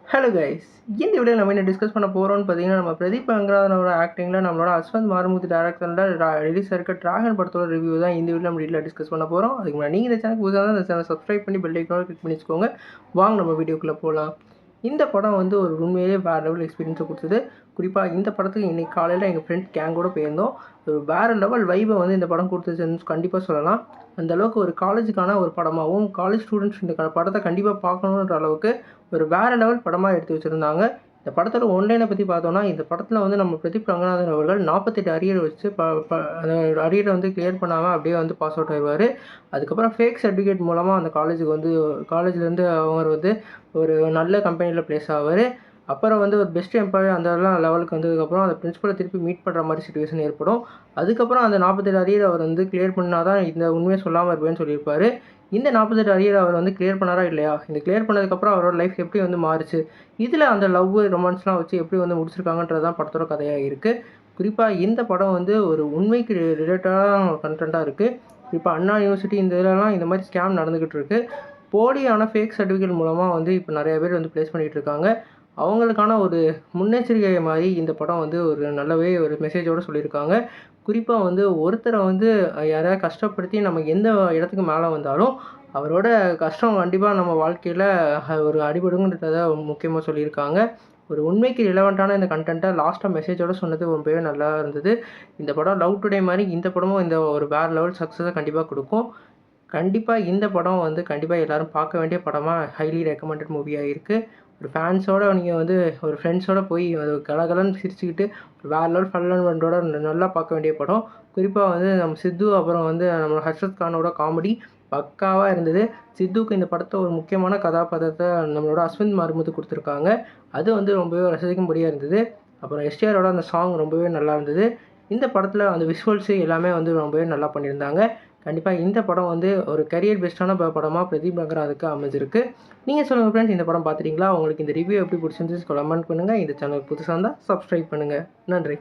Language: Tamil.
ஹலோ கைஸ், இந்த வீடியோ நம்ம என்ன டிஸ்கஸ் பண்ண போகிறோம்னு பார்த்தீங்கன்னா, நம்ம பிரதீப் ரங்கநாதனோட ஆக்டிங்கில் நம்மளோட அஸ்வந்த் மாரிமுத்து டேரக்டரில் ரிலீஸ் இருக்க டிராகன் படத்தோட ரிவ்யூ தான் இந்த வீடியோ நம்ம வீட்டில் டிஸ்கஸ் பண்ண போகிறோம். அதுக்கு முன்னாடி நீங்கள் இந்த சேனல் புதுசாக தான் இந்த சேனல் சப்ஸ்கிரைப் பண்ணி பெல் ஐக்கான கிளிக் பண்ணி வச்சுக்கோங்க. வாங்க நம்ம வீடியோக்குள்ளே போகலாம். இந்த படம் வந்து ஒரு உண்மையிலே வேறு லெவல் எக்ஸ்பீரியன்ஸை கொடுத்தது. குறிப்பாக இந்த படத்துக்கு இன்றைக்கி காலையில் எங்கள் ஃப்ரெண்ட் கேங்கோட போயிருந்தோம். ஒரு வேறு லெவல் வைபை வந்து இந்த படம் கொடுத்துச்சுன்னு கண்டிப்பாக சொல்லலாம். அந்தளவுக்கு ஒரு காலேஜுக்கான ஒரு படமாகவும், காலேஜ் ஸ்டூடெண்ட்ஸ் இந்த படத்தை கண்டிப்பாக பார்க்கணுன்ற அளவுக்கு ஒரு வேறு லெவல் படமாக எடுத்து வச்சுருந்தாங்க. இந்த படத்தோட ஒன்லைனை பற்றி பார்த்தோன்னா, இந்த படத்தில் வந்து நம்ம பிரதீப் ரங்கநாதன் அவர்கள் 48 அரியர் வச்சு அந்த அரியரை வந்து கிளியர் பண்ணாமல் அப்படியே வந்து பாஸ் அவுட் ஆயிடுவார். அதுக்கப்புறம் ஃபேக் சர்டிஃபிகேட் மூலமாக அந்த காலேஜ்லேருந்து அவர் வந்து ஒரு நல்ல கம்பெனியில் ப்ளேஸ் ஆவார். அப்புறம் வந்து ஒரு பெஸ்ட் எம்ப்ளாயி அந்த லெவலுக்கு வந்ததுக்கப்புறம் அந்த பிரின்சிபலை திருப்பி மீட் பண்ணுற மாதிரி சுச்சுவேஷன் ஏற்படும். அதுக்கப்புறம் அந்த 47 அரியர் அவர் வந்து கிளியர் பண்ணால் தான் இந்த உண்மையை சொல்லாமல் இருப்பேன்னு சொல்லியிருப்பார். இந்த 48 அரியர் அவர் வந்து கிளியர் பண்ணாரா இல்லையா? இந்த கிளியர் பண்ணதுக்கப்புறம் அவரோட லைஃப் எப்படி வந்து மாறுச்சு? இதில் அந்த லவ் ரொமான்ஸ்லாம் வச்சு எப்படி வந்து முடிச்சிருக்காங்கன்றது தான் படத்தோட கதையாக இருக்குது. குறிப்பாக இந்த படம் வந்து ஒரு உண்மைக்கு ரிலேட்டடான கண்டென்ட்டாக இருக்குது. இப்போ அண்ணா யூனிவர்சிட்டி இந்த இதெல்லாம் இந்த மாதிரி ஸ்கேம் நடந்துக்கிட்டு இருக்குது. போலியான ஃபேக் சர்டிஃபிகேட் மூலமாக வந்து இப்போ நிறைய பேர் வந்து ப்ளேஸ் பண்ணிகிட்டு இருக்காங்க. அவங்களுக்கான ஒரு முன்னெச்சரிக்கை மாதிரி இந்த படம் வந்து ஒரு நல்லாவே ஒரு மெசேஜோடு சொல்லியிருக்காங்க. குறிப்பாக வந்து ஒருத்தரை வந்து யாரையாவது கஷ்டப்படுத்தி நம்ம எந்த இடத்துக்கு மேலே வந்தாலும் அவரோட கஷ்டம் கண்டிப்பாக நம்ம வாழ்க்கையில் ஒரு அடிபடுங்கன்றத முக்கியமாக சொல்லியிருக்காங்க. ஒரு உண்மைக்கு ரிலவெண்ட்டான இந்த கண்டென்ட்டை லாஸ்ட்டாக மெசேஜோடு சொன்னது ரொம்பவே நல்லா இருந்தது. இந்த படம் லவ் டுடே மாதிரி இந்த படமும் இந்த ஒரு வேறு லெவல் சக்ஸஸை கண்டிப்பாக கொடுக்கும். கண்டிப்பாக இந்த படம் வந்து கண்டிப்பாக எல்லோரும் பார்க்க வேண்டிய படமாக ஹைலி ரெக்கமெண்டட் மூவியாக இருக்குது. ஒரு ஃபேன்ஸோடு நீங்கள் வந்து ஒரு ஃப்ரெண்ட்ஸோடு போய் அது கலகலன்னு சிரிச்சுக்கிட்டு வேறு லெவல் ஃபன்லோட நல்லா பார்க்க வேண்டிய படம். குறிப்பாக வந்து நம்ம சித்து அப்புறம் வந்து நம்ம ஹர்ஷத் கானோட காமெடி பக்காவாக இருந்தது. சித்துவுக்கு இந்த படத்தை ஒரு முக்கியமான கதாபாத்திரத்தை நம்மளோட அஸ்வந்த் மாரிமுத்து கொடுத்துருக்காங்க. அது வந்து ரொம்பவே ரசிக்கும்படியாக இருந்தது. அப்புறம் எஸ்டிஆரோட அந்த சாங் ரொம்பவே நல்லா இருந்தது. இந்த படத்தில் அந்த விஷுவல்ஸு எல்லாமே வந்து ரொம்பவே நல்லா பண்ணியிருந்தாங்க. கண்டிப்பாக இந்த படம் வந்து ஒரு கரியர் பெஸ்ட்டான படமாக பிரதீப் ரங்கநாதனுக்கு அமைஞ்சிருக்கு. நீங்கள் சொல்லுங்கள் ஃப்ரெண்ட்ஸ், இந்த படம் பார்த்துட்டீங்களா? உங்களுக்கு இந்த ரிவ்யூ எப்படி பிடிச்சிருந்துச்சு கமெண்ட் பண்ணுங்கள். இந்த சேனல் புதுசாக இருந்தால் சப்ஸ்கிரைப் பண்ணுங்கள். நன்றி.